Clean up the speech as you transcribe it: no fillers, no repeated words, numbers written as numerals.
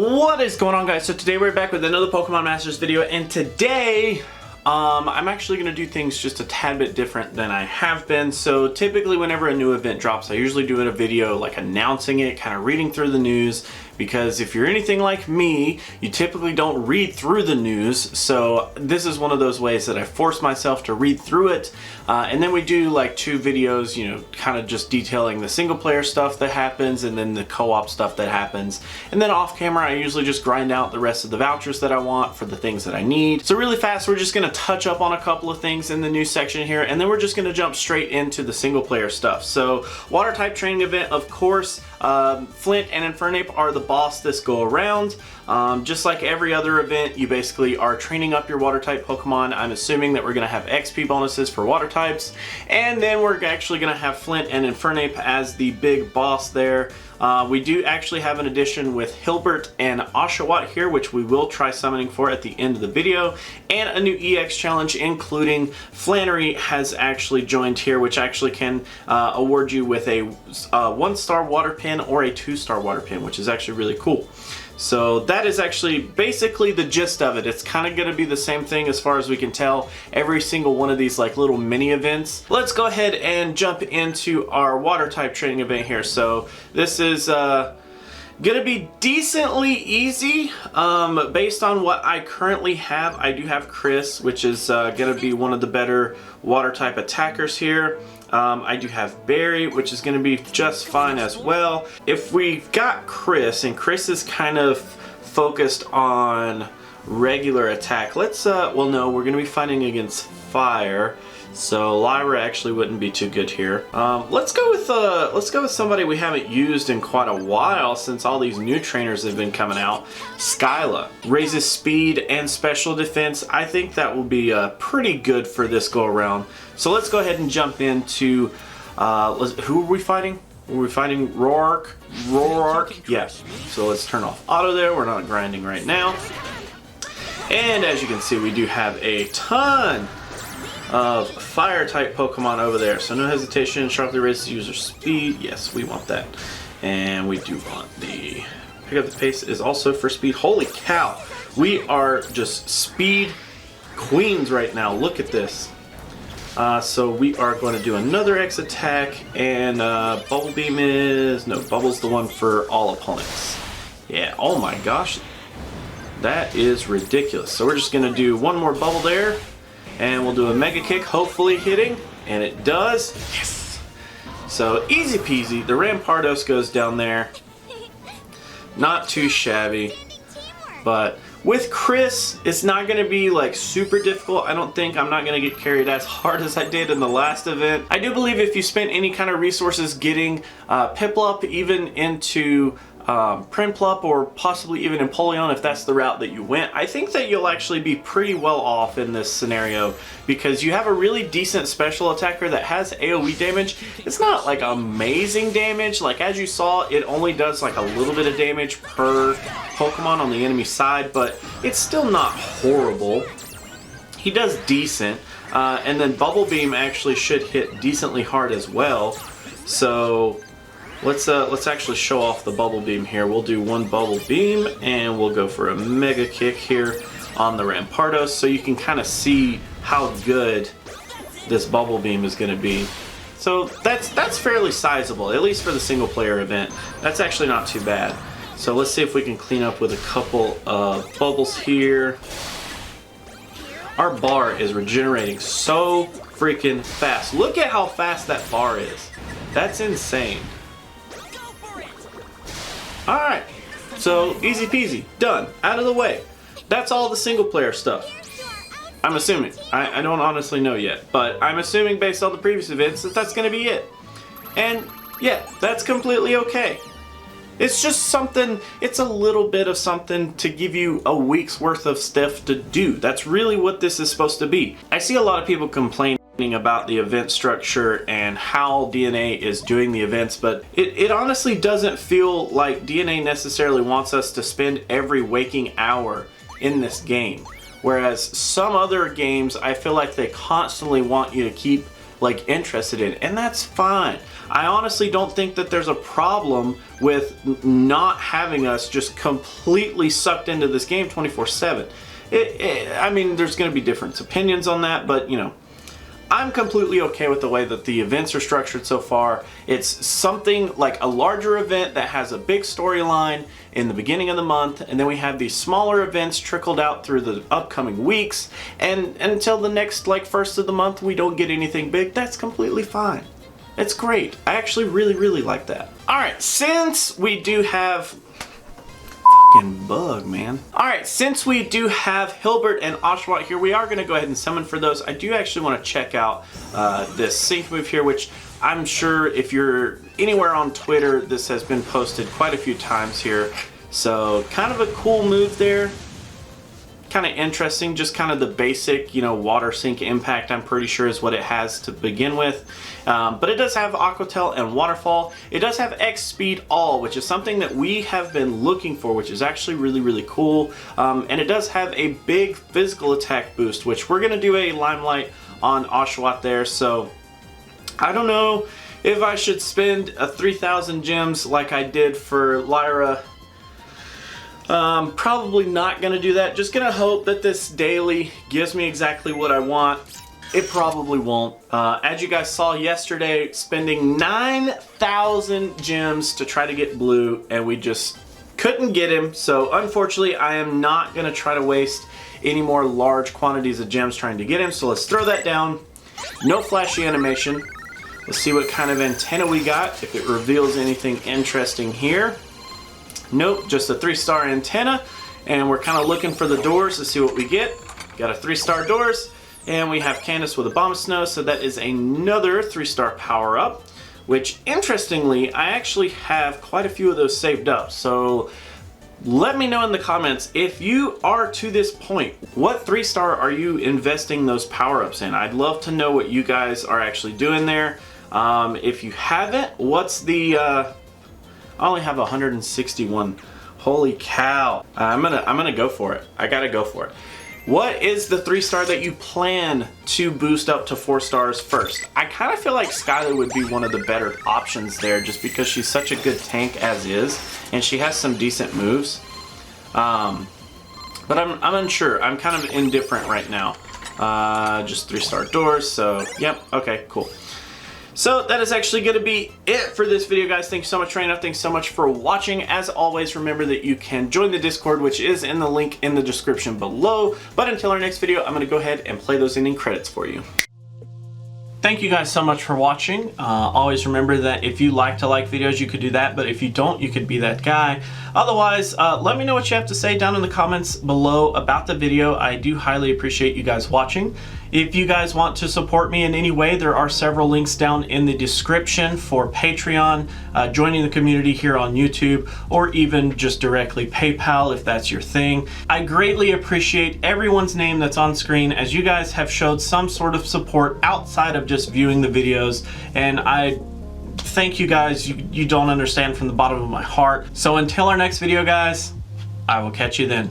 What is going on, guys? So today we're back with another Pokemon Masters video, and today I'm actually going to do things just a tad bit different than I have been. So typically whenever a new event drops, I usually do a video like announcing it, kind of reading through the news, because if you're anything like me, you typically don't read through the news. So this is one of those ways that I force myself to read through it. And then we do like 2 videos, you know, kind of just detailing the single player stuff that happens and then the co-op stuff that happens. And then off camera, I usually just grind out the rest of the vouchers that I want for the things that I need. So really fast, we're just going to touch up on a couple of things in the news section here, and then we're just going to jump straight into the single player stuff. So water type training event, of course, Flint and Infernape are the boss this go around. Just like every other event, you basically are training up your water type Pokemon. I'm assuming that we're going to have XP bonuses for water types, and then we're actually going to have Flint and Infernape as the big boss there. We do actually have an addition with Hilbert and Oshawott here, which we will try summoning for at the end of the video, and a new EX challenge including Flannery has actually joined here, which actually can award you with a 1-star water pin or a 2-star water pin, which is actually really cool. So that is actually basically the gist of it. It's kind of going to be the same thing as far as we can tell, every single one of these like little mini events. Let's go ahead and jump into our water type training event here. So this is gonna be decently easy based on what I currently have. I do have Chris, which is gonna be one of the better water type attackers here. I do have Barry, which is going to be just fine as well. If we've got Chris, and Chris is kind of focused on regular attack, let's, well no, we're going to be fighting against fire, so Lyra actually wouldn't be too good here. Let's go with somebody we haven't used in quite a while since all these new trainers have been coming out. Skyla raises speed and special defense. I think that will be pretty good for this go around. So let's go ahead and jump into who are we fighting? Are we fighting Roark? Roark? Yes. So let's turn off auto there. We're not grinding right now. And as you can see, we do have a ton of fire type Pokemon over there. So no hesitation, sharply raises user speed. Yes, we want that. And we do want the pick up the pace is also for speed. Holy cow. We are just speed queens right now. Look at this. So we are going to do another X attack, and Bubble Beam is, no, Bubble's the one for all opponents. Yeah, oh my gosh. That is ridiculous. So we're just going to do one more Bubble there. And we'll do a Mega Kick, hopefully hitting, and it does. Yes! So easy peasy. The Rampardos goes down there. Not too shabby. But with Chris, it's not going to be like super difficult. I don't think I'm not going to get carried as hard as I did in the last event. I do believe if you spent any kind of resources getting Piplup even into Prinplup or possibly even Empoleon, if that's the route that you went, I think that you'll actually be pretty well off in this scenario because you have a really decent special attacker that has AoE damage. It's not like amazing damage, like as you saw, it only does like a little bit of damage per Pokemon on the enemy side, but it's still not horrible. He does decent, and then Bubble Beam actually should hit decently hard as well. So let's actually show off the Bubble Beam here. We'll do one Bubble Beam and we'll go for a Mega Kick here on the Rampardos so you can kind of see how good this Bubble Beam is going to be. So that's fairly sizable, at least for the single player event. That's actually not too bad. So let's see if we can clean up with a couple of bubbles here. Our bar is regenerating so freaking fast. Look at how fast that bar is. That's insane. Alright, so easy peasy, done, out of the way. That's all the single player stuff. I'm assuming. I don't honestly know yet, but I'm assuming based on the previous events that that's going to be it. And yeah, that's completely okay. It's just something, it's a little bit of something to give you a week's worth of stuff to do. That's really what this is supposed to be. I see a lot of people complaining about the event structure and how DNA is doing the events, but it honestly doesn't feel like DNA necessarily wants us to spend every waking hour in this game. Whereas some other games, I feel like they constantly want you to keep like interested in, and that's fine. I honestly don't think that there's a problem with not having us just completely sucked into this game 24/7. I mean, there's going to be different opinions on that, but you know, I'm completely okay with the way that the events are structured so far. It's something like a larger event that has a big storyline in the beginning of the month, and then we have these smaller events trickled out through the upcoming weeks, and until the next like first of the month we don't get anything big. That's completely fine. It's great. I actually really like that. Alright, since we do have bug, man. Alright, since we do have Hilbert and Oshawott here, we are going to go ahead and summon for those. I do actually want to check out this sync move here, which I'm sure if you're anywhere on Twitter, this has been posted quite a few times here. So kind of a cool move there. Kind of interesting, just kind of the basic, you know, water sync impact, I'm pretty sure is what it has to begin with. But it does have Aqua Tail and Waterfall. It does have X Speed All, which is something that we have been looking for, which is actually really cool. And it does have a big physical attack boost, which we're going to do a Limelight on Oshawott there. So I don't know if I should spend 3,000 gems like I did for Lyra. Probably not gonna do that. Just gonna hope that this daily gives me exactly what I want. It probably won't. As you guys saw yesterday, spending 9,000 gems to try to get blue, and we just couldn't get him. So unfortunately, I am not gonna try to waste any more large quantities of gems trying to get him. So let's throw that down. No flashy animation. Let's see what kind of antenna we got, if it reveals anything interesting here. Nope, just a 3-star antenna, and we're kind of looking for the doors to see what we get. Got a 3-star doors, and we have Candace with a Bomb of Snow, so that is another 3-star power up, which interestingly, I actually have quite a few of those saved up. So let me know in the comments if you are to this point, what 3-star are you investing those power ups in? I'd love to know what you guys are actually doing there. If you haven't, what's the I only have 161. Holy cow. I'm gonna go for it. I gotta go for it. What is the 3-star that you plan to boost up to 4 stars first? I kind of feel like Skylar would be one of the better options there, just because she's such a good tank as is, and she has some decent moves. But I'm unsure. I'm kind of indifferent right now. Just 3-star doors, so yep, okay, cool. So that is actually going to be it for this video, guys. Thanks so much for hanging out. Thanks so much for watching. As always, remember that you can join the Discord, which is in the link in the description below. But until our next video, I'm going to go ahead and play those ending credits for you. Thank you guys so much for watching. Always remember that if you like to like videos, you could do that, but if you don't, you could be that guy. Otherwise, let me know what you have to say down in the comments below about the video. I do highly appreciate you guys watching. If you guys want to support me in any way, there are several links down in the description for Patreon, joining the community here on YouTube, or even just directly PayPal if that's your thing. I greatly appreciate everyone's name that's on screen, as you guys have showed some sort of support outside of just viewing the videos, and I thank you guys. You don't understand from the bottom of my heart. So until our next video, guys, I will catch you then.